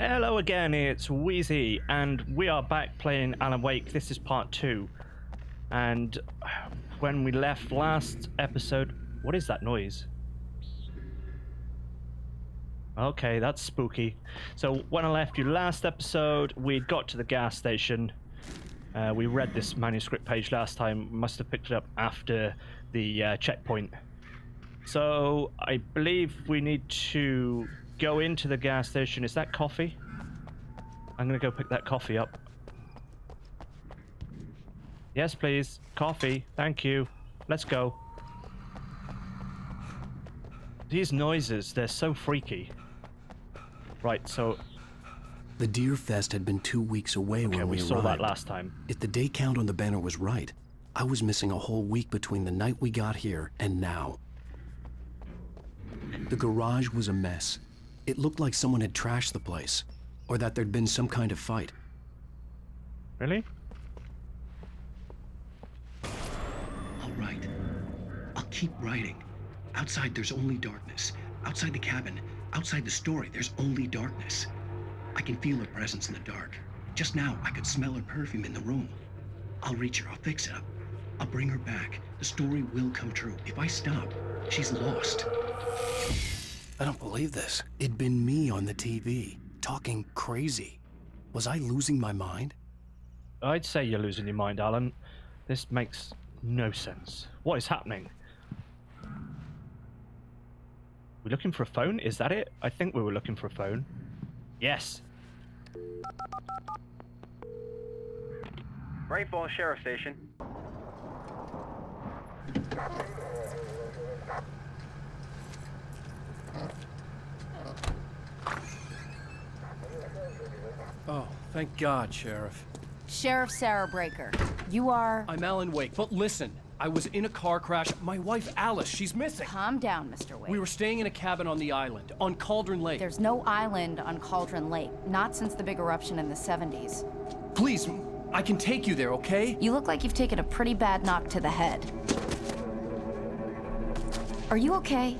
Hello again, it's Wheezy, and we are back playing Alan Wake. This is part 2. And when we left last episode... What is that noise? Okay, that's spooky. So when I left you last episode, we got to the gas station. We read this manuscript page last time. Must have picked it up after the checkpoint. So I believe we need to go into the gas station. Is that coffee? I'm going to go pick that coffee up. Yes, please. Coffee. Thank you. Let's go. These noises, they're so freaky. Right, so... The Deer Fest had been 2 weeks away when we saw arrived. that last time. If the day count on the banner was right, I was missing a whole week between the night we got here and now. The garage was a mess. It looked like someone had trashed the place, or that there'd been some kind of fight. Really? I'll write. I'll keep writing. Outside there's only darkness. Outside the cabin, outside the story, there's only darkness. I can feel her presence in the dark. Just now, I could smell her perfume in the room. I'll reach her, I'll fix it up. I'll bring her back. The story will come true. If I stop, she's lost. I don't believe this. It'd been me on the TV, talking crazy. Was I losing my mind? I'd say you're losing your mind, Alan. This makes no sense. What is happening? We're looking for a phone? Is that it? I think we were looking for a phone. Yes. Great Falls Sheriff Station. Oh, thank God, Sheriff. Sheriff Sarah Breaker. You are... I'm Alan Wake, but listen. I was in a car crash. My wife, Alice, she's missing. Calm down, Mr. Wake. We were staying in a cabin on the island, on Cauldron Lake. There's no island on Cauldron Lake. Not since the big eruption in the 70s. Please, I can take you there, okay? You look like you've taken a pretty bad knock to the head. Are you okay?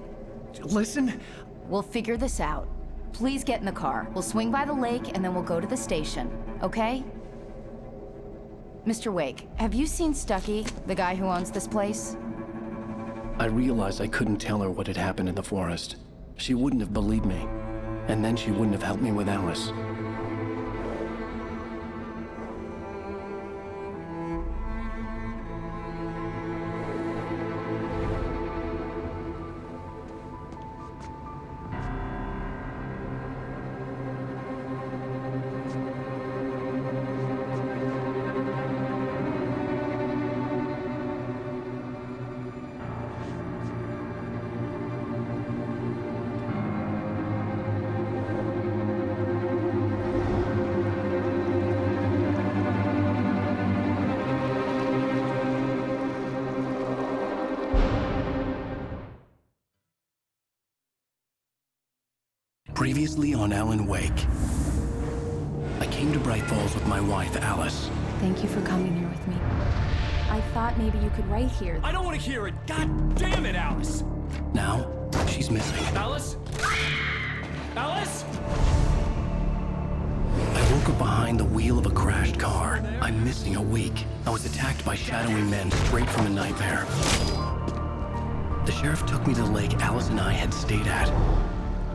Listen. We'll figure this out. Please get in the car. We'll swing by the lake and then we'll go to the station, okay? Mr. Wake, have you seen Stucky, the guy who owns this place? I realized I couldn't tell her what had happened in the forest. She wouldn't have believed me. And then she wouldn't have helped me with Alice. Previously on Alan Wake. I came to Bright Falls with my wife, Alice. Thank you for coming here with me. I thought maybe you could write here. I don't want to hear it. God damn it, Alice. Now, she's missing. Alice? Alice? I woke up behind the wheel of a crashed car. I'm missing a week. I was attacked by shadowy men straight from a nightmare. The sheriff took me to the lake Alice and I had stayed at.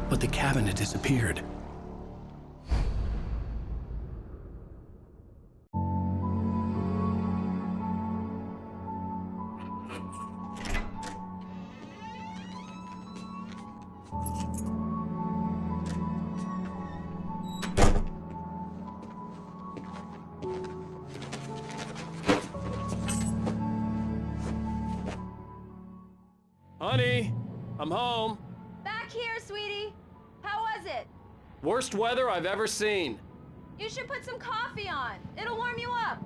But the cabin had disappeared. Honey, I'm home. Back here, sweetie. How was it? Worst weather I've ever seen. You should put some coffee on. It'll warm you up.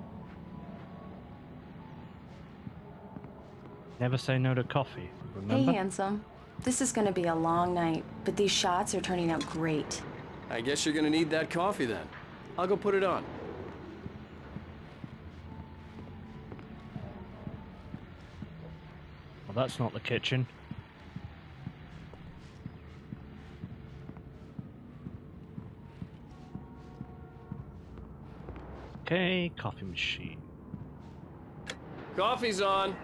Never say no to coffee, remember? Hey, handsome. This is gonna be a long night, but these shots are turning out great. I guess you're gonna need that coffee then. I'll go put it on. Well, that's not the kitchen. Okay, coffee machine. Coffee's on.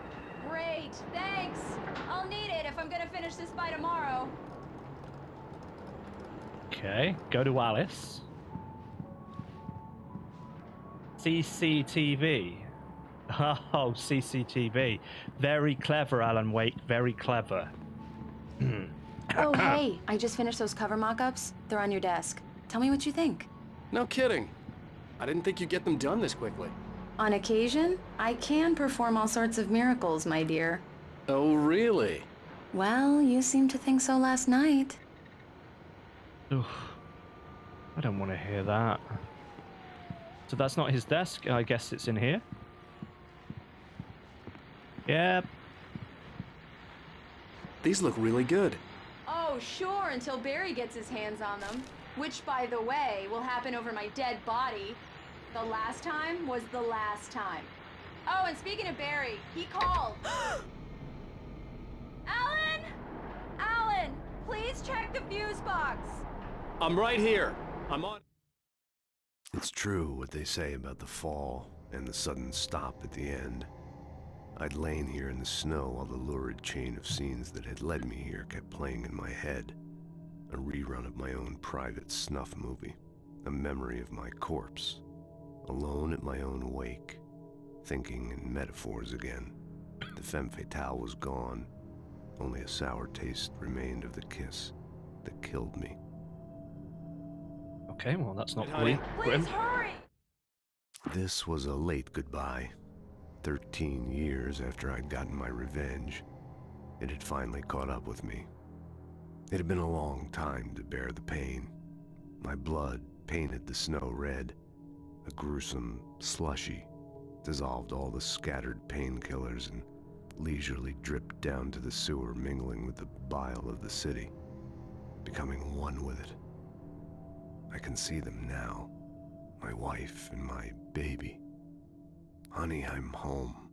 Great, thanks. I'll need it if I'm gonna finish this by tomorrow. Okay, go to Alice. CCTV. Oh, CCTV. Very clever, Alan Wake. Very clever. Oh, hey, I just finished those cover mock-ups. They're on your desk. Tell me what you think. No kidding. I didn't think you'd get them done this quickly. On occasion, I can perform all sorts of miracles, my dear. Oh, really? Well, you seemed to think so last night. Oof. I don't want to hear that. So that's not his desk. I guess it's in here. Yep. These look really good. Oh, sure, until Barry gets his hands on them. Which, by the way, will happen over my dead body. The last time was the last time. Oh, and speaking of Barry, he called. Alan! Alan, please check the fuse box. I'm right here. I'm on. It's true what they say about the fall and the sudden stop at the end. I'd lain here in the snow while the lurid chain of scenes that had led me here kept playing in my head. A rerun of my own private snuff movie. A memory of my corpse. Alone at my own wake. Thinking in metaphors again. The femme fatale was gone. Only a sour taste remained of the kiss that killed me. Okay, well, that's not Honey. grim. Please hurry! This was a late goodbye. 13 years after I'd gotten my revenge, it had finally caught up with me. It had been a long time to bear the pain. My blood painted the snow red. A gruesome slushy dissolved all the scattered painkillers and leisurely dripped down to the sewer, mingling with the bile of the city, becoming one with it. I can see them now, my wife and my baby. Honey, I'm home.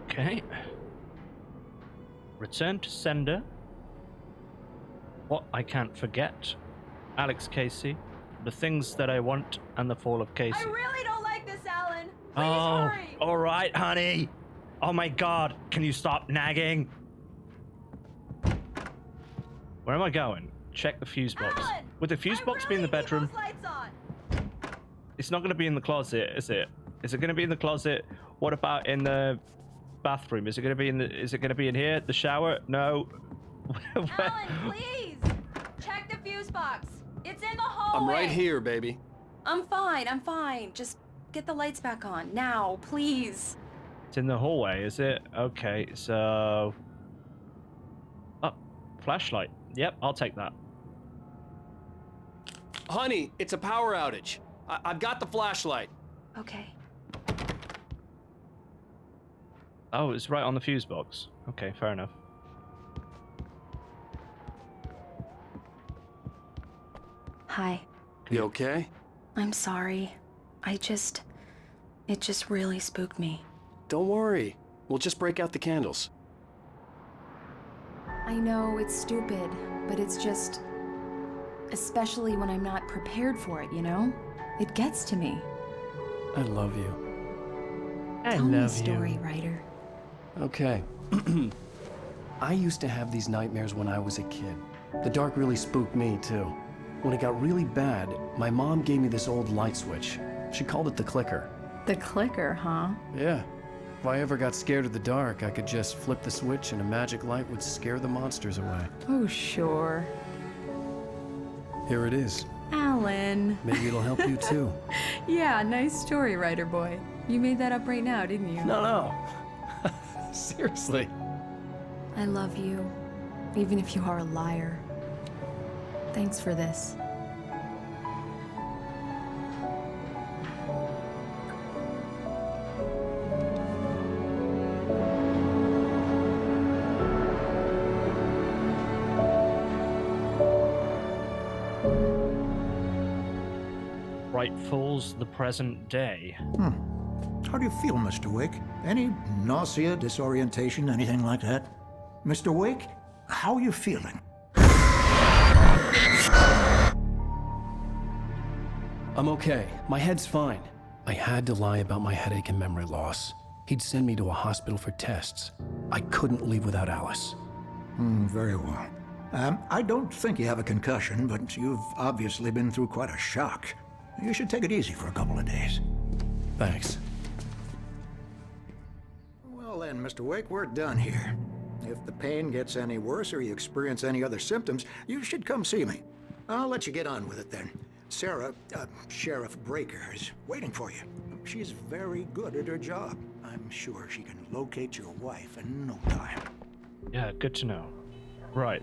Okay. Return to sender. What I can't forget. Alex Casey. The things that I want and the fall of Casey. I really don't like this, Alan. Please Oh, hurry! all right, honey. Oh my God, can you stop nagging? Where am I going? Check the fuse box. Alan! Would the fuse I box be in the really need bedroom? those lights on. It's not going to be in the closet, is it? Is it going to be in the closet? What about in the bathroom? Is it going to be in the? Is it going to be in here? The shower? No. Alan, please! Check the fuse box. It's in the hallway. I'm right here, baby. I'm fine. Just get the lights back on. Now, please. It's in the hallway, is it? Okay, so... Oh, flashlight. Yep, I'll take that. Honey, it's a power outage. I've got the flashlight. Okay. Oh, it's right on the fuse box. Okay, fair enough. Hi. You okay? I'm sorry. It just really spooked me. Don't worry. We'll just break out the candles. I know it's stupid, but it's just... Especially when I'm not prepared for it, you know? It gets to me. I love you. Tell me a story, writer. Okay. I used to have these nightmares when I was a kid. The dark really spooked me, too. When it got really bad, my mom gave me this old light switch. She called it the clicker. The clicker, huh? Yeah. If I ever got scared of the dark, I could just flip the switch and a magic light would scare the monsters away. Oh, sure. Here it is. Alan. Maybe it'll help you, too. Yeah, nice story, writer boy. You made that up right now, didn't you? No. Seriously. I love you, even if you are a liar. Thanks for this. Rightfuls the present day. How do you feel, Mr. Wake? Any nausea, disorientation, anything like that? Mr. Wake, how are you feeling? I'm okay. My head's fine. I had to lie about my headache and memory loss. He'd send me to a hospital for tests. I couldn't leave without Alice. Very well. I don't think you have a concussion, but you've obviously been through quite a shock. You should take it easy for a couple of days. Thanks. Well then, Mr. Wake, we're done here. If the pain gets any worse or you experience any other symptoms, you should come see me. I'll let you get on with it then. Sarah, Sheriff Breaker, is waiting for you. She's very good at her job. I'm sure she can locate your wife in no time. Yeah, good to know. Right.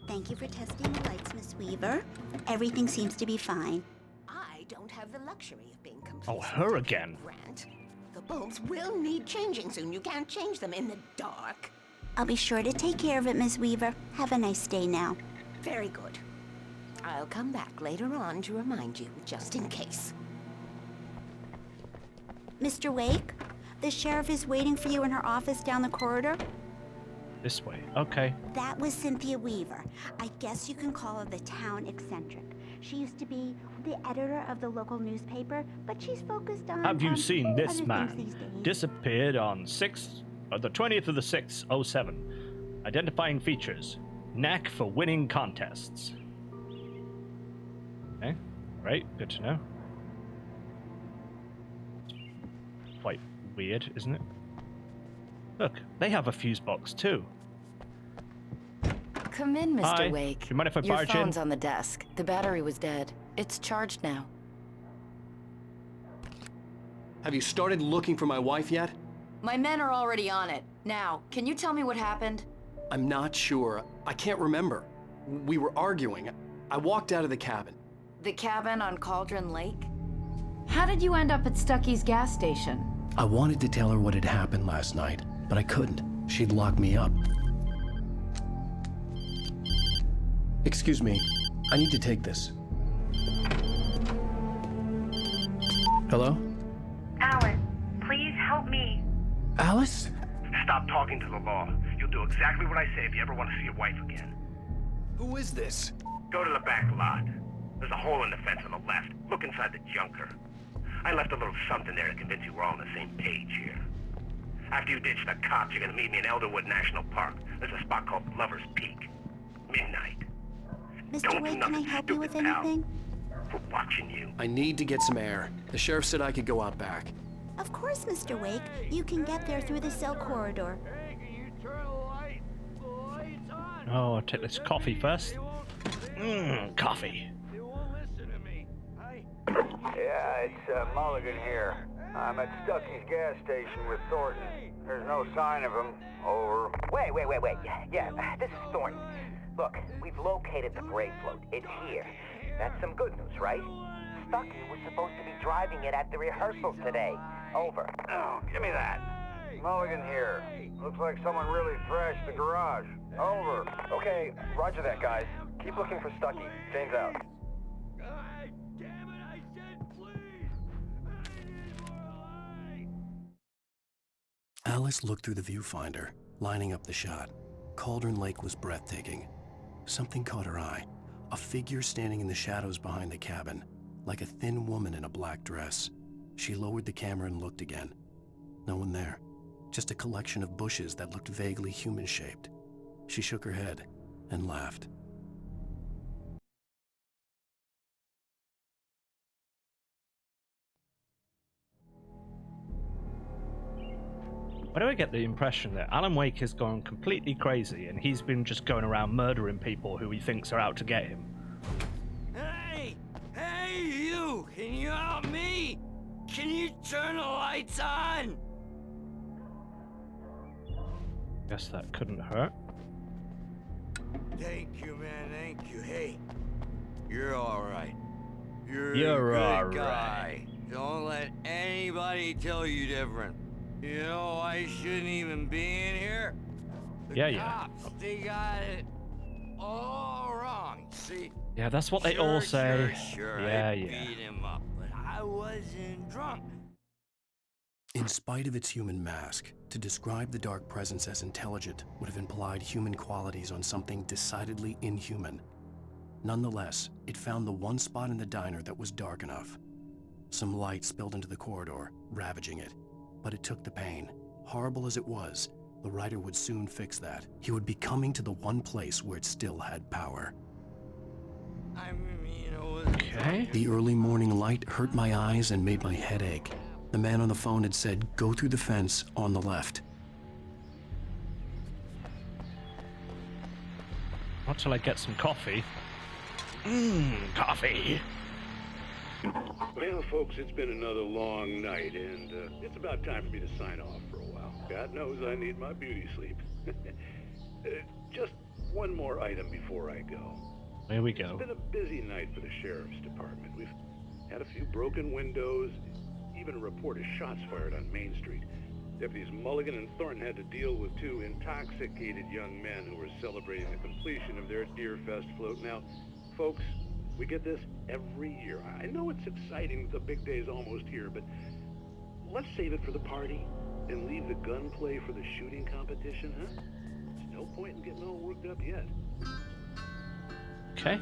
Thank you for testing the lights, Miss Weaver. Everything seems to be fine. I don't have the luxury of being complete. Oh, her again. Grant. The bulbs will need changing soon. You can't change them in the dark. I'll be sure to take care of it, Miss Weaver. Have a nice day now. Very good. I'll come back later on to remind you, just in case. Mr. Wake, the sheriff is waiting for you in her office down the corridor. This way. Okay. That was Cynthia Weaver. I guess you can call her the town eccentric. She used to be the editor of the local newspaper, but she's focused on... Have you seen this other things man? these days. Disappeared on the 20th of the 6th, 07. Identifying features. Knack for winning contests. Okay. Right. Good to know. Quite weird, isn't it? Look, they have a fuse box too. Come in, Mr. Hi. Wake. Do you mind if I Your barge phone's in? on the desk. The battery was dead. It's charged now. Have you started looking for my wife yet? My men are already on it. Now, can you tell me what happened? I'm not sure. I can't remember. We were arguing. I walked out of the cabin. The cabin on Cauldron Lake? How did you end up at Stucky's gas station? I wanted to tell her what had happened last night, but I couldn't. She'd lock me up. Excuse me. I need to take this. Hello? Alice, please help me. Alice? Stop talking to the law. You'll do exactly what I say if you ever want to see your wife again. Who is this? Go to the back lot. There's a hole in the fence on the left. Look inside the junker. I left a little something there to convince you we're all on the same page here. After you ditch the cops, you're gonna meet me in Elderwood National Park. There's a spot called Lover's Peak. Midnight. Mr. Don't do Wake, can I nothing help you with stupid, pal. anything? We're watching you. I need to get some air. The sheriff said I could go out back. Of course, Mr. Wake. You can get there through the cell corridor. Oh, I'll take this coffee first. Coffee. Yeah, it's Mulligan here. I'm at Stucky's gas station with Thornton. There's no sign of him. Over. Wait. Yeah, this is Thornton. Look, we've located the brake float. It's here. That's some good news, right? Stucky was supposed to be driving it at the rehearsals today. Over. Oh, give me that. Mulligan here. Looks like someone really thrashed the garage. Over. Okay, roger that, guys. Keep looking for Stucky. James out. Alice looked through the viewfinder, lining up the shot. Cauldron Lake was breathtaking. Something caught her eye. A figure standing in the shadows behind the cabin, like a thin woman in a black dress. She lowered the camera and looked again. No one there. Just a collection of bushes that looked vaguely human-shaped. She shook her head and laughed. Why do I get the impression that Alan Wake has gone completely crazy and he's been just going around murdering people who he thinks are out to get him? Hey, you! Can you help me? Can you turn the lights on? Guess that couldn't hurt. Thank you, man, thank you. Hey, you're alright. You're You're a all good guy. right. Don't let anybody tell you different. You know, I shouldn't even be in here. The cops, they got it all wrong, see? Yeah, that's what they all say. Sure, Yeah, I yeah. beat him up, but I wasn't drunk. In spite of its human mask, to describe the dark presence as intelligent would have implied human qualities on something decidedly inhuman. Nonetheless, it found the one spot in the diner that was dark enough. Some light spilled into the corridor, ravaging it. But it took the pain. Horrible as it was, the writer would soon fix that. He would be coming to the one place where it still had power. Okay. The early morning light hurt my eyes and made my head ache. The man on the phone had said, go through the fence on the left. Not till I get some coffee. Coffee. Well, folks, it's been another long night, and it's about time for me to sign off for a while. God knows I need my beauty sleep. Just one more item before I go. Here we go. It's been a busy night for the sheriff's department. We've had a few broken windows, even a report of shots fired on Main Street. Deputies Mulligan and Thornton had to deal with two intoxicated young men who were celebrating the completion of their Deer Fest float. Now, folks, we get this every year. I know it's exciting that the big day's almost here, but let's save it for the party and leave the gunplay for the shooting competition, huh? There's no point in getting all worked up yet. Okay.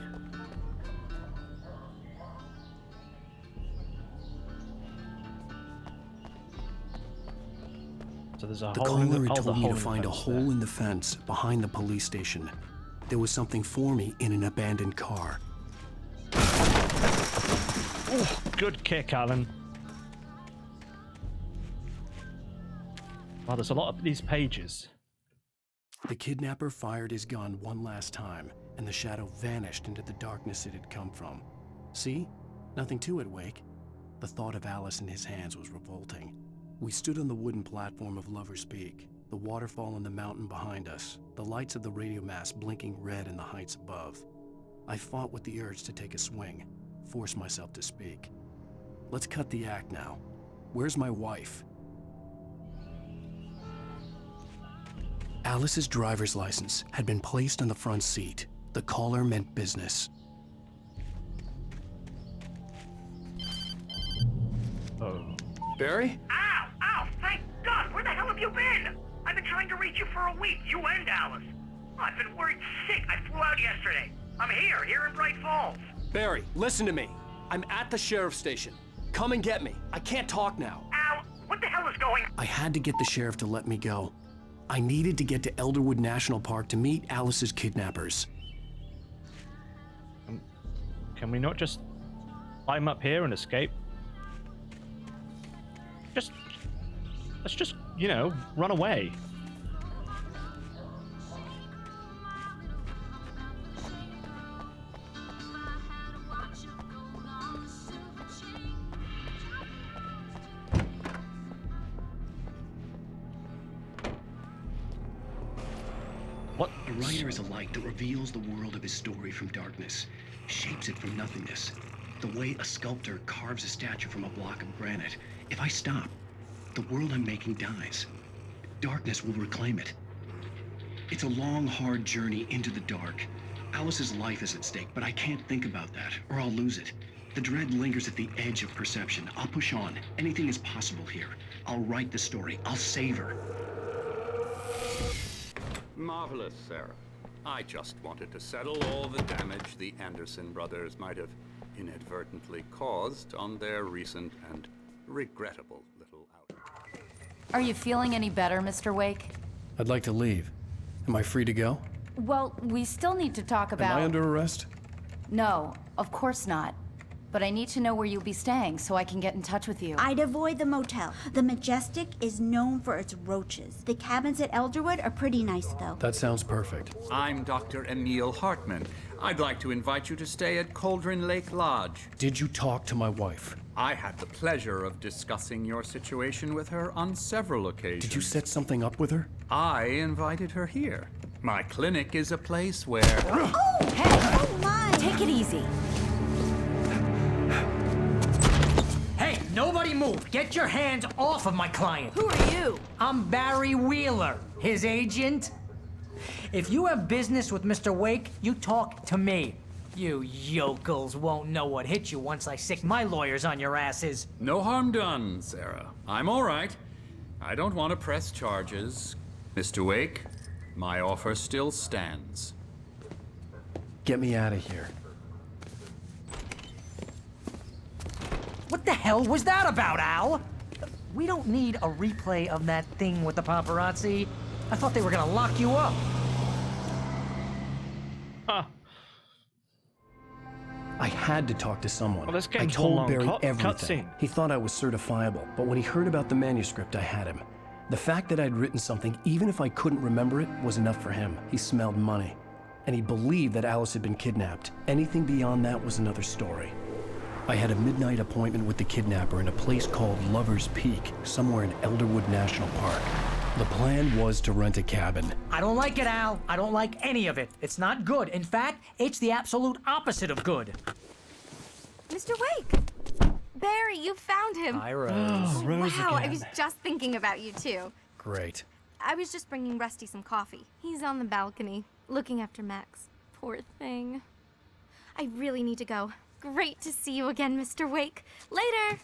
So there's a The hole in caller the, had the told me hole to in the find a fence hole there. in the fence behind the police station. There was something for me in an abandoned car. Oh, good kick, Alan. Wow, there's a lot of these pages. The kidnapper fired his gun one last time, and the shadow vanished into the darkness it had come from. See? Nothing to it, Wake. The thought of Alice in his hands was revolting. We stood on the wooden platform of Lover's Peak, the waterfall and the mountain behind us, the lights of the radio mast blinking red in the heights above. I fought with the urge to take a swing, force myself to speak. Let's cut the act now. Where's my wife? Alice's driver's license had been placed on the front seat. The caller meant business. Oh. Barry? Ow! Ow! Thank God! Where the hell have you been? I've been trying to reach you for a week, you and Alice. I've been worried sick. I flew out yesterday. I'm here in Bright Falls. Barry, listen to me. I'm at the sheriff's station. Come and get me. I can't talk now. Ow! What the hell is going on? I had to get the sheriff to let me go. I needed to get to Elderwood National Park to meet Alice's kidnappers. Can we not just climb up here and escape? Let's just, you know, run away. What? A writer is a light that reveals the world of his story from darkness, shapes it from nothingness. The way a sculptor carves a statue from a block of granite. If I stop, the world I'm making dies. Darkness will reclaim it. It's a long, hard journey into the dark. Alice's life is at stake, but I can't think about that, or I'll lose it. The dread lingers at the edge of perception. I'll push on. Anything is possible here. I'll write the story. I'll save her. Marvelous, Sarah. I just wanted to settle all the damage the Anderson brothers might have inadvertently caused on their recent and regrettable little outing. Are you feeling any better, Mr. Wake? I'd like to leave. Am I free to go? Well, we still need to talk about... Am I under arrest? No, of course not. But I need to know where you'll be staying so I can get in touch with you. I'd avoid the motel. The Majestic is known for its roaches. The cabins at Elderwood are pretty nice, though. That sounds perfect. I'm Dr. Emil Hartman. I'd like to invite you to stay at Cauldron Lake Lodge. Did you talk to my wife? I had the pleasure of discussing your situation with her on several occasions. Did you set something up with her? I invited her here. My clinic is a place where... Oh! Hey! Oh, my! Take it easy. Hey, nobody move! Get your hands off of my client! Who are you? I'm Barry Wheeler, his agent. If you have business with Mr. Wake, you talk to me. You yokels won't know what hit you once I sick my lawyers on your asses. No harm done, Sarah. I'm all right. I don't want to press charges. Mr. Wake, my offer still stands. Get me out of here. What the hell was that about, Al? We don't need a replay of that thing with the paparazzi. I thought they were gonna lock you up. I had to talk to someone. Well, this I game's told long Barry cut everything. scene. He thought I was certifiable, but when he heard about the manuscript, I had him. The fact that I'd written something, even if I couldn't remember it, was enough for him. He smelled money. And he believed that Alice had been kidnapped. Anything beyond that was another story. I had a midnight appointment with the kidnapper in a place called Lover's Peak, somewhere in Elderwood National Park. The plan was to rent a cabin. I don't like it, Al. I don't like any of it. It's not good. In fact, it's the absolute opposite of good. Mr. Wake! Barry, you found him. Hi, Rose. Oh, Rose wow, I again. was just thinking about you, too. Great. I was just bringing Rusty some coffee. He's on the balcony, looking after Max. Poor thing. I really need to go. Great to see you again, Mr. Wake. Later!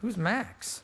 Who's Max?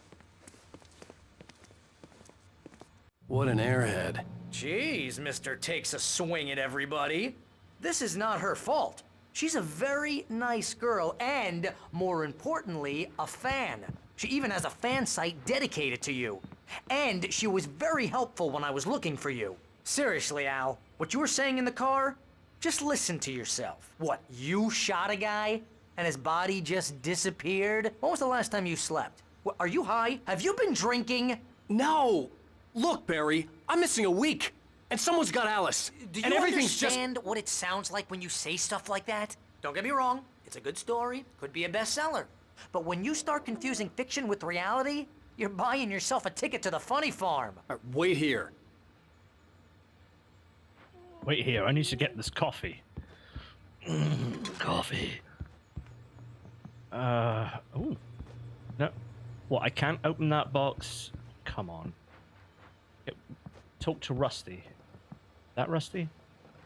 What an airhead. Jeez, Mr. Takes a swing at everybody. This is not her fault. She's a very nice girl and, more importantly, a fan. She even has a fan site dedicated to you. And she was very helpful when I was looking for you. Seriously, Al, what you were saying in the car? Just listen to yourself. What, you shot a guy and his body just disappeared? When was the last time you slept? What, are you high? Have you been drinking? No! Look, Barry, I'm missing a week. And someone's got Alice. Do and you everything's understand what it sounds like when you say stuff like that? Don't get me wrong, it's a good story, could be a bestseller. But when you start confusing fiction with reality, you're buying yourself a ticket to the funny farm. Wait here. Wait here, I need to get this coffee. Coffee. Ooh. No. What, I can't open that box? Come on. Talk to Rusty. That Rusty?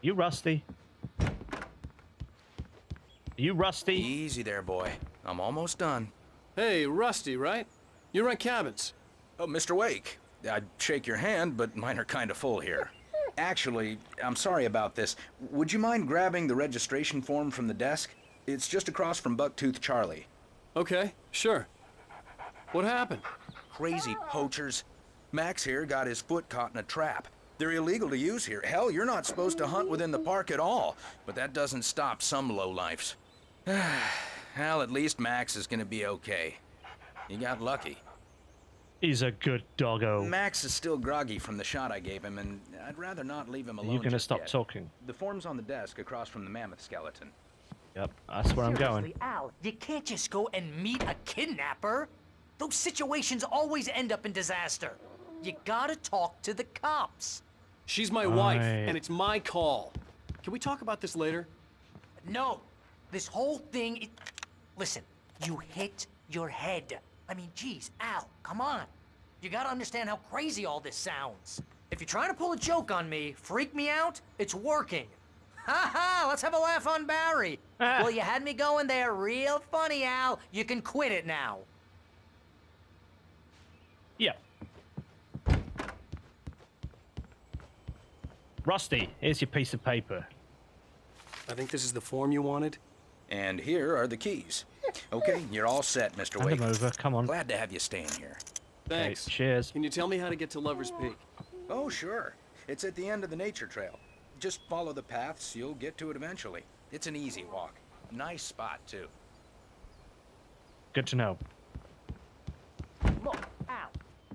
You Rusty? You Rusty? Easy there, boy. I'm almost done. Hey, Rusty, right? You rent cabins. Oh, Mr. Wake. I'd shake your hand, but mine are kind of full here. Actually, I'm sorry about this. Would you mind grabbing the registration form from the desk? It's just across from Bucktooth Charlie. Okay, sure. What happened? Crazy poachers. Max here got his foot caught in a trap. They're illegal to use here. Hell, you're not supposed to hunt within the park at all. But that doesn't stop some lowlifes. Hell, at least Max is gonna be okay. He got lucky. He's a good doggo. Max is still groggy from the shot I gave him, and I'd rather not leave him alone. You're gonna just stop yet. talking. The form's on the desk across from the mammoth skeleton. Yep, that's where I'm going. Seriously, Al, you can't just go and meet a kidnapper. Those situations always end up in disaster. You gotta talk to the cops. She's my wife, and it's my call. Can we talk about this later? No, this whole thing, listen, you hit your head. I mean, geez, Al, come on. You gotta understand how crazy all this sounds. If you're trying to pull a joke on me, freak me out, it's working. Ha ha, let's have a laugh on Barry. Well, you had me going there real funny, Al. You can quit it now. Yeah. Rusty, here's your piece of paper. I think this is the form you wanted. And here are the keys. Okay, you're all set, Mr. Hand Wake. them over, come on. Glad to have you staying here. Thanks. Okay, cheers. Can you tell me how to get to Lover's Peak? Oh, sure. It's at the end of the nature trail. Just follow the paths, you'll get to it eventually. It's an easy walk. Nice spot, too. Good to know. Look, Al,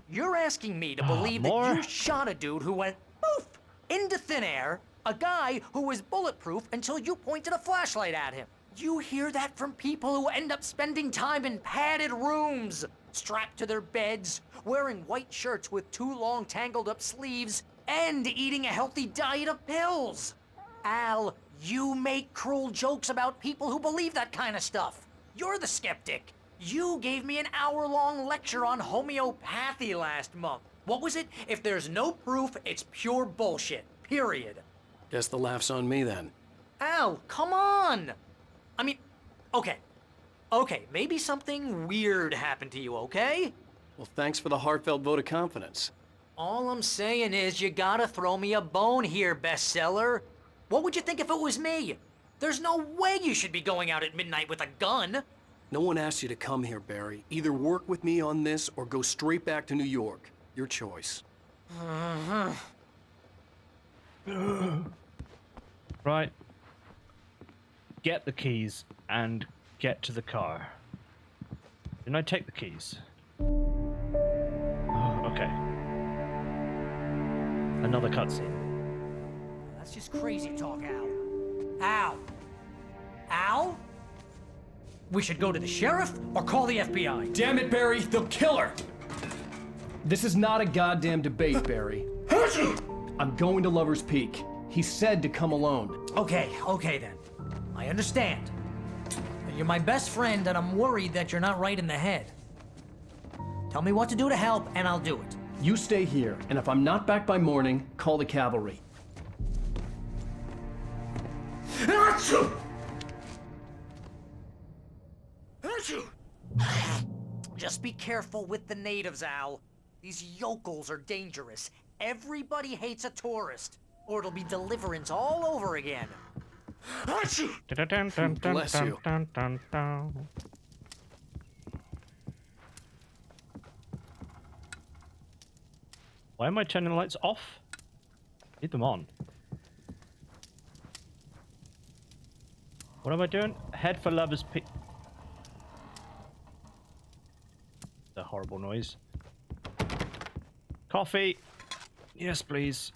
you're asking me to believe that you shot a dude who went poof into thin air, a guy who was bulletproof until you pointed a flashlight at him. You hear that from people who end up spending time in padded rooms, strapped to their beds, wearing white shirts with too long tangled up sleeves, and eating a healthy diet of pills. Al, you make cruel jokes about people who believe that kind of stuff. You're the skeptic. You gave me an hour-long lecture on homeopathy last month. What was it? If there's no proof, it's pure bullshit. Period. Guess the laugh's on me then. Al, come on! I mean, okay. Okay, maybe something weird happened to you, okay? Well, thanks for the heartfelt vote of confidence. All I'm saying is you gotta throw me a bone here, bestseller. What would you think if it was me? There's no way you should be going out at midnight with a gun. No one asked you to come here, Barry. Either work with me on this or go straight back to New York. Your choice. Right. Get the keys and get to the car. Didn't I take the keys? Oh, okay. Another cutscene. That's just crazy talk, Al. Al? Al? We should go to the sheriff or call the FBI. Damn it, Barry, they'll kill her! This is not a goddamn debate, Barry. I'm going to Lover's Peak. He said to come alone. Okay then. I understand. You're my best friend, and I'm worried that you're not right in the head. Tell me what to do to help, and I'll do it. You stay here, and if I'm not back by morning, call the cavalry. Just be careful with the natives, Al. These yokels are dangerous. Everybody hates a tourist, or it'll be Deliverance all over again. Bless you. Why am I turning the lights off? Leave them on. What am I doing? Head for Lover's Peak. A horrible noise. Coffee. Yes, please.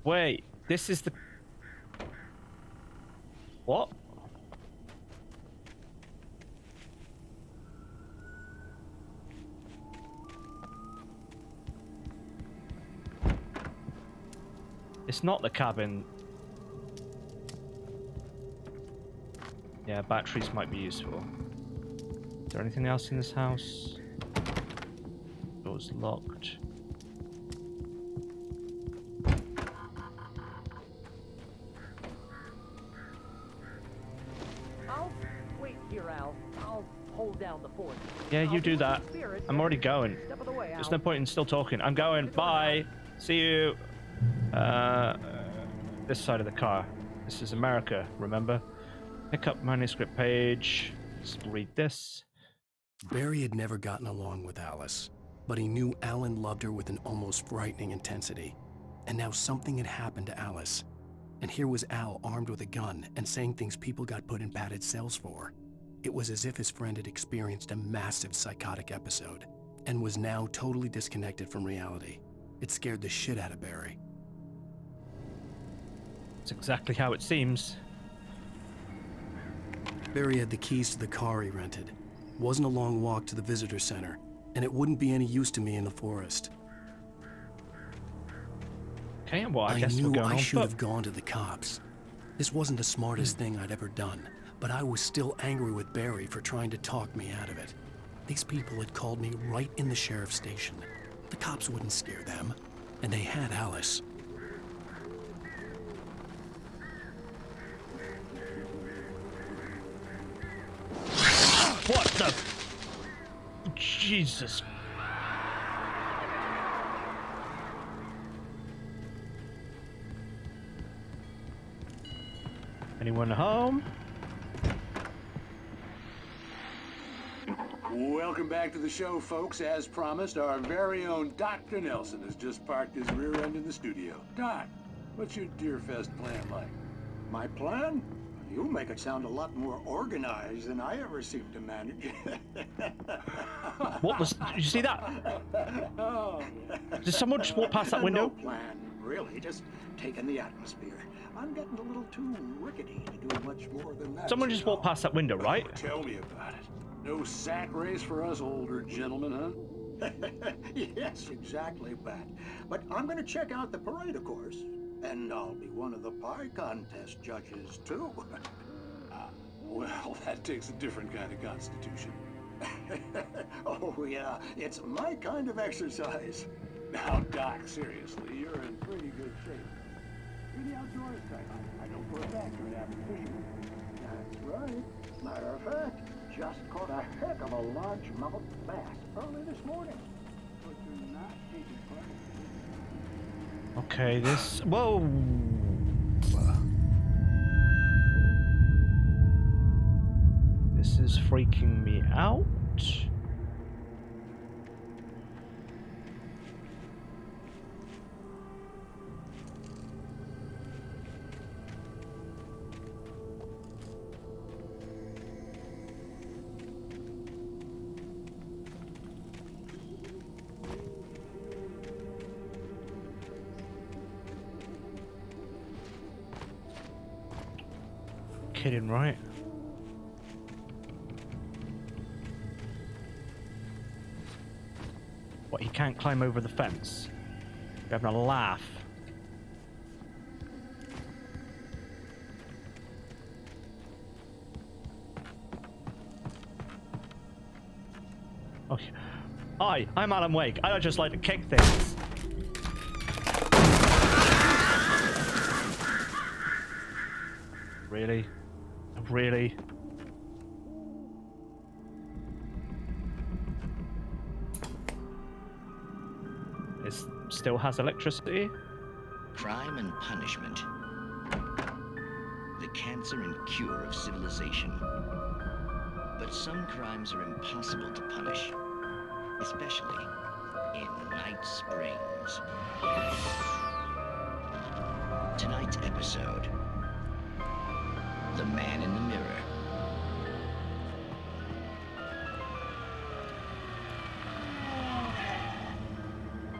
Wait, this is the... What? It's not the cabin. Yeah, batteries might be useful. Is there anything else in this house? Door's locked. I'll wait here, Al. I'll hold down the fort. Yeah, you do that. I'm already going. Step of the way, Al. There's no point in still talking. I'm going. Bye. See you. This side of the car. This is America, remember? Pick up manuscript page. Let's read this. Barry had never gotten along with Alice, but he knew Alan loved her with an almost frightening intensity. And now something had happened to Alice. And here was Al armed with a gun and saying things people got put in padded cells for. It was as if his friend had experienced a massive psychotic episode and was now totally disconnected from reality. It scared the shit out of Barry. It's exactly how it seems. Barry had the keys to the car he rented. Wasn't a long walk to the visitor center, and it wouldn't be any use to me in the forest. Okay, well, I guess knew we're going I on should foot. have gone to the cops. This wasn't the smartest thing I'd ever done, but I was still angry with Barry for trying to talk me out of it. These people had called me right in the sheriff's station. The cops wouldn't scare them, and they had Alice. What the? Jesus. Anyone home? Welcome back to the show, folks. As promised, our very own Dr. Nelson has just parked his rear end in the studio. Doc, what's your Deerfest plan like? My plan? You make it sound a lot more organized than I ever seem to manage. What was... Did you see that? Oh. Did someone just walk past that window? No plan, really. Just taking the atmosphere. I'm getting a little too rickety to do much more than that. Someone just walked past that window, right? Tell me about it. No sack race for us older gentlemen, huh? Yes, exactly, Bat. But I'm going to check out the parade, of course. And I'll be one of the pie contest judges, too. Well, that takes a different kind of constitution. Oh, yeah. It's my kind of exercise. Now, Doc, seriously, you're in pretty good shape. You're the outdoors type. I know for a fact you're an avid fisherman. That's right. Matter of fact, just caught a heck of a largemouth bass early this morning. But you're not taking part in Okay, this... Whoa! This is freaking me out. Kidding, right? What, he can't climb over the fence? You're having a laugh. Okay. Hi, I'm Alan Wake. I just like to kick things. Really? Really? It still has electricity? Crime and punishment. The cancer and cure of civilization. But some crimes are impossible to punish, especially in Night Springs. Tonight's episode, The Man in the Mirror.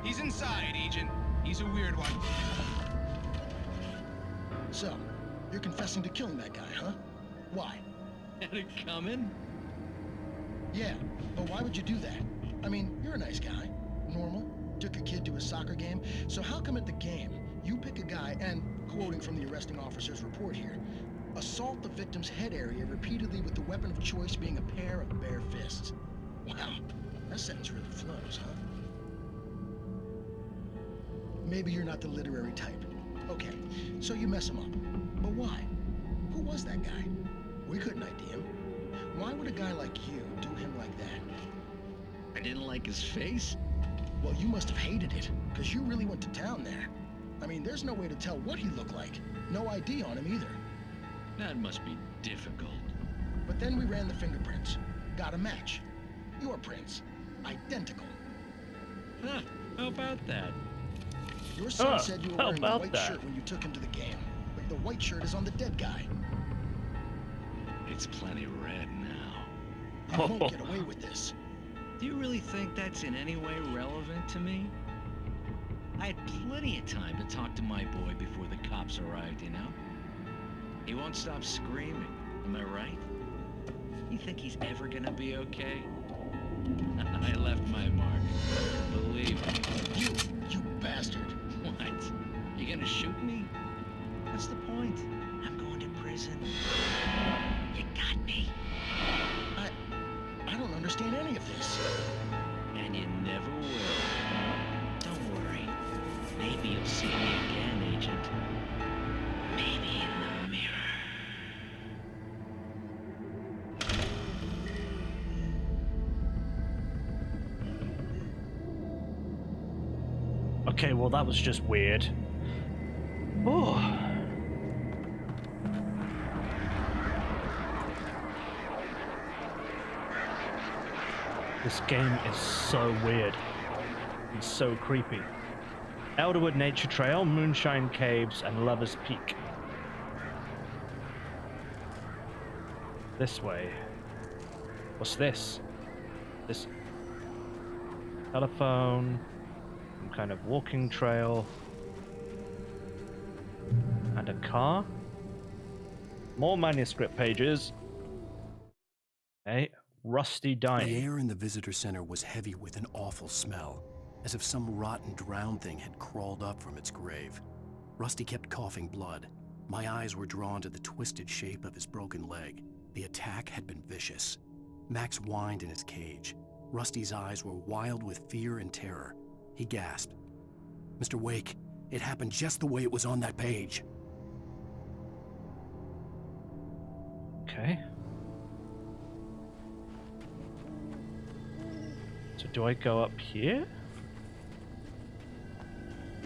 He's inside, Agent. He's a weird one. So, you're confessing to killing that guy, huh? Why? Had it coming? Yeah, but why would you do that? I mean, you're a nice guy. Normal. Took a kid to a soccer game. So how come at the game, you pick a guy and, quoting from the arresting officer's report here, assault the victim's head area repeatedly with the weapon of choice being a pair of bare fists? Wow, that sentence really flows, huh? Maybe you're not the literary type. Okay, so you mess him up. But why? Who was that guy? We couldn't ID him. Why would a guy like you do him like that? I didn't like his face? Well, you must have hated it, because you really went to town there. I mean, there's no way to tell what he looked like. No ID on him either. That must be difficult. But then we ran the fingerprints. Got a match. Your prints. Identical. Huh, how about that? Your son said you were wearing a white shirt when you took him to the game. But the white shirt is on the dead guy. It's plenty red now. You won't get away with this. Do you really think that's in any way relevant to me? I had plenty of time to talk to my boy before the cops arrived, you know? He won't stop screaming, am I right? You think he's ever gonna be okay? I left my mark. Believe me. You bastard. What? You gonna shoot me? What's the point? I'm going to prison. You got me. I don't understand any of this. And you never will. Don't worry. Maybe you'll see me again, Agent. Maybe in the mirror. Okay, well that was just weird. Oh. This game is so weird. It's so creepy. Elderwood Nature Trail, Moonshine Caves, and Lover's Peak. This way. What's this? This telephone, some kind of walking trail, and a car. More manuscript pages. Hey, Rusty dying. The air in the visitor center was heavy with an awful smell, as if some rotten drowned thing had crawled up from its grave. Rusty kept coughing blood. My eyes were drawn to the twisted shape of his broken leg. The attack had been vicious. Max whined in his cage. Rusty's eyes were wild with fear and terror. He gasped. "Mr. Wake, it happened just the way it was on that page." Okay. So do I go up here?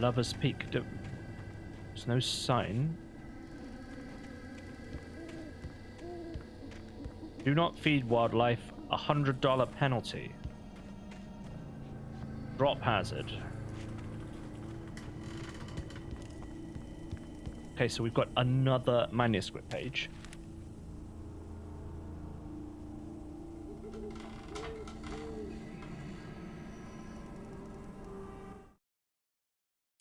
Lover's Peak. There's no sign. Do not feed wildlife. $100 penalty. Drop hazard. Okay, so we've got another manuscript page.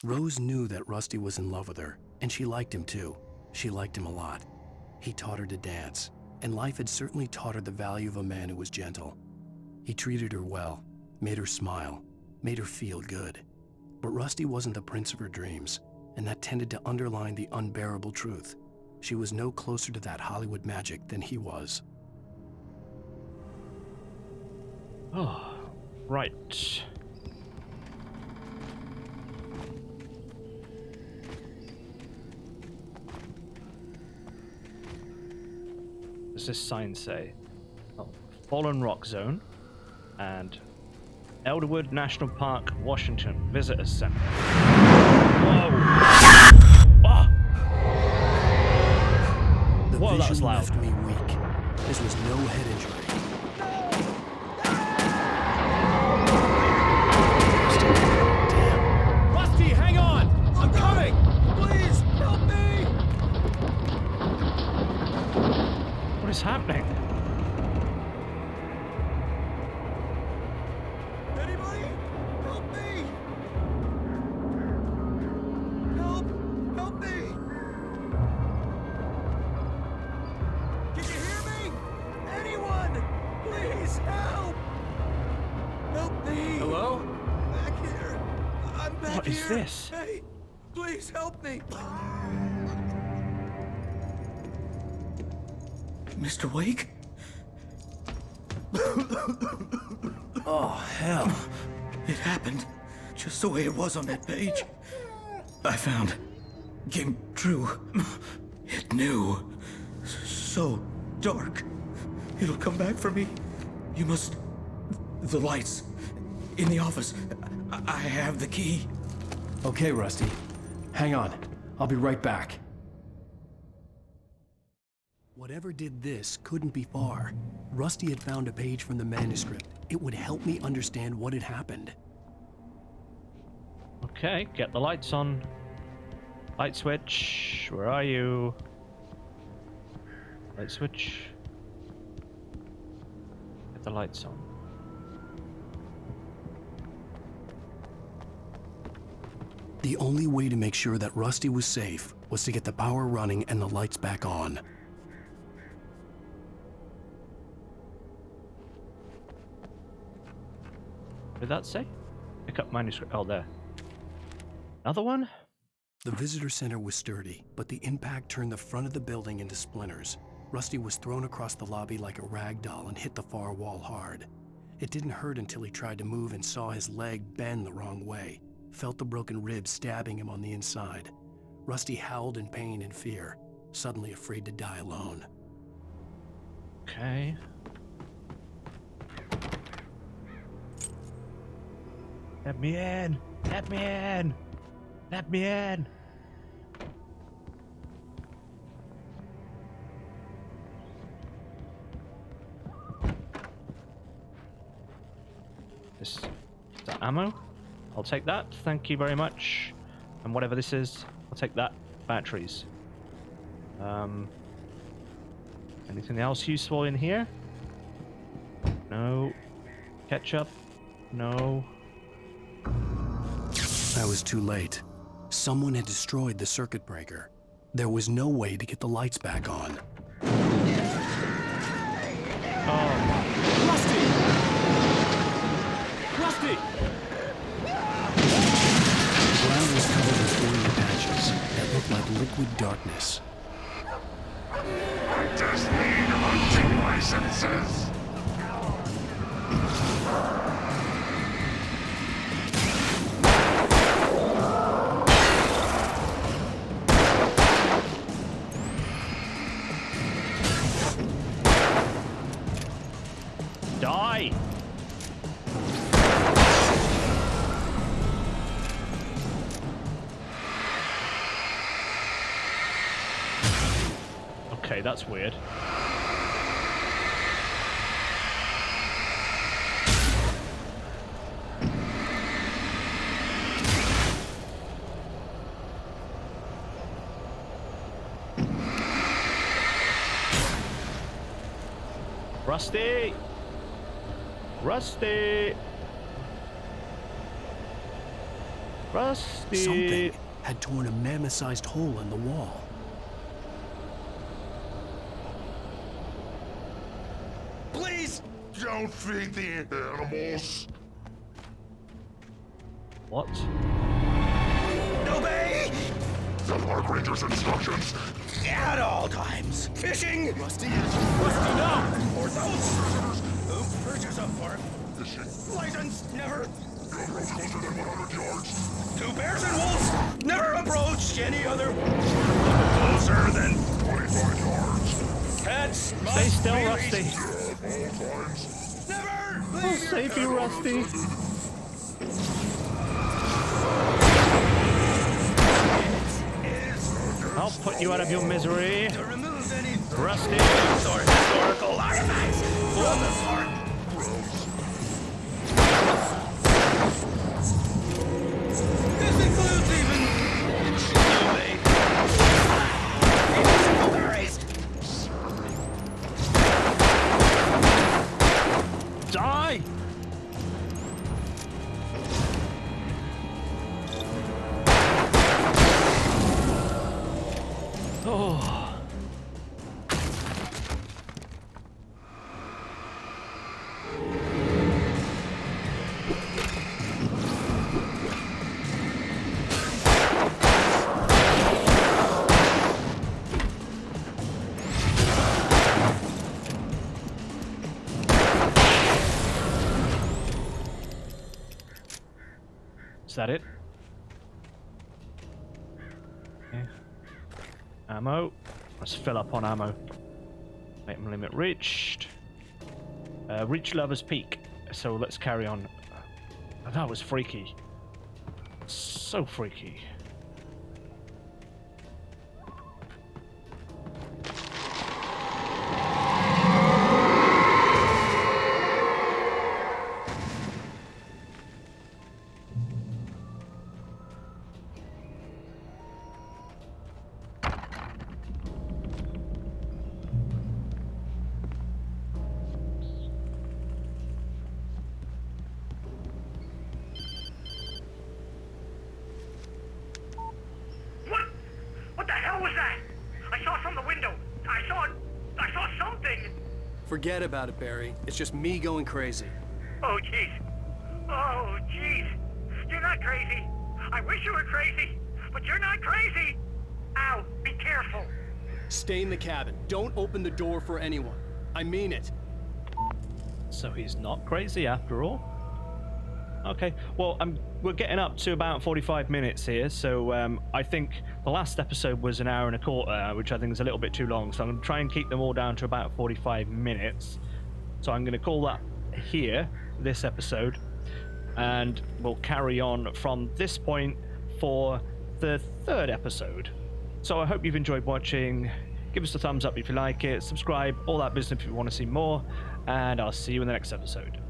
Rose knew that Rusty was in love with her, and she liked him too. She liked him a lot. He taught her to dance, and life had certainly taught her the value of a man who was gentle. He treated her well, made her smile, made her feel good. But Rusty wasn't the prince of her dreams, and that tended to underline the unbearable truth. She was no closer to that Hollywood magic than he was. Oh, right. Does this sign say? Oh, Fallen Rock Zone and Elderwood National Park, Washington Visitor Center. Whoa! Oh! The Whoa, that was vision loud. left me weak. This was no head injury. Rusty, hang on! I'm coming! Please, help me! What is happening? Anybody? Help me! Help me! Can you hear me? Anyone! Please help! Help me! Hello? Back here! I'm back What here! is this? Hey! Please help me! Mr. Wake? Oh, hell. It happened just the way it was on that page. I found. Came true. It knew. So dark. It'll come back for me. You must. The lights. In the office. I have the key. Okay, Rusty. Hang on. I'll be right back. Whatever did this couldn't be far. Rusty had found a page from the manuscript. It would help me understand what had happened. Okay, get the lights on. Light switch. Where are you? Light switch. Get the lights on. The only way to make sure that Rusty was safe was to get the power running and the lights back on. What did that say? Pick up manuscript. Oh, there. Another one? The visitor center was sturdy, but the impact turned the front of the building into splinters. Rusty was thrown across the lobby like a rag doll and hit the far wall hard. It didn't hurt until he tried to move and saw his leg bend the wrong way, felt the broken rib stabbing him on the inside. Rusty howled in pain and fear, suddenly afraid to die alone. Okay. Let me in! Let me in! Let me in! This is that ammo? I'll take that, thank you very much. And whatever this is, I'll take that. Batteries. Anything else useful in here? No. Ketchup? No. I was too late. Someone had destroyed the circuit breaker. There was no way to get the lights back on. Rusty! Rusty! The ground was covered with oily patches that looked like liquid darkness. I just need hunting licenses! Okay, that's weird. Rusty! Rusty! Rusty! Something had torn a mammoth-sized hole in the wall. Please don't feed the animals. What? Obey the park ranger's instructions at all times. Fishing. Rusty, no! Or those who purchase a park fishing license never approach closer than 100 yards. Two bears and wolves never approach any other closer than 25 yards. Cats must Stay still, be Rusty. released at all times. Never leave I'll your save you, pet Rusty. I'll put you out of your misery. To remove any Rusty. historical artifacts from the park. This includes even Die! Oh. Is that it? Okay. Ammo. Let's fill up on ammo. Item limit reached. Reach Lover's Peak. So let's carry on. That was freaky. So freaky. What the hell was that? I saw from the window. I saw something. Forget about it, Barry. It's just me going crazy. Oh, jeez. Oh, jeez. You're not crazy. I wish you were crazy, but you're not crazy. Ow, be careful. Stay in the cabin. Don't open the door for anyone. I mean it. So he's not crazy after all? Okay, well, we're getting up to about 45 minutes here, so I think the last episode was an hour and a quarter, which I think is a little bit too long, so I'm going to try and keep them all down to about 45 minutes. So I'm going to call that here, this episode, and we'll carry on from this point for the third episode. So I hope you've enjoyed watching. Give us a thumbs up if you like it, subscribe, all that business if you want to see more, and I'll see you in the next episode.